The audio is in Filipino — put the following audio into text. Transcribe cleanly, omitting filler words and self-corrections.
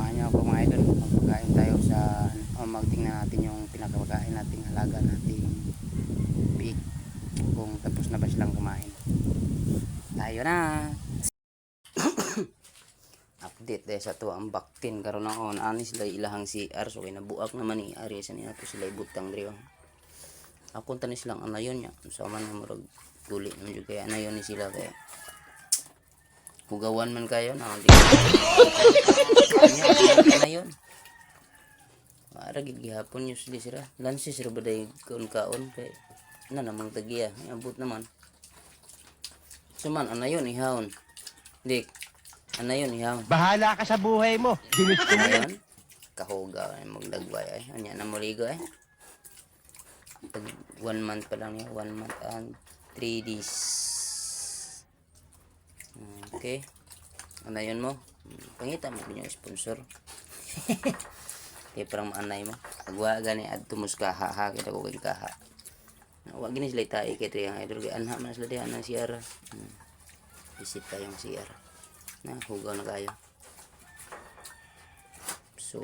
Samahan niyo ako mga idol. Magpakain tayo sa magtingnan natin yung pinakapagkain nating halaga nating pig. Kung tapos na ba silang kumain. Tayo na. Update dahil sa to ang baktin karon na on ani sila ilahang CR so kay nabuak naman ni ari sa niya to sila ibutang diri. Ako tanis lang anayon niya. So man murag guli naman jud kay anayon ni sila kay hugawan man kayo na di anayon. Ara gid gihapon news di sira. Lansi sira baday kaon kay na namang tagiya. Abot naman. Suman anayon ihawon. Dik. Anayon ihawon. Bahala ka sa buhay mo. Ginusto mo yan. Kahuga ay magdagway ay. Anya na moligo ay. 1 month pa lang niya. 1 month and 3 days. Okay. Anayon mo. Pangita mo yung sponsor. Kaya parang maanay mo. Pagwa gani at tumus kaha. Kita ko kay kaha. Huwag gini sila tayo kay triyang idol. Kaya anha man sila diyan ng CR. Visit tayong CR. Na hugaw na kayo. So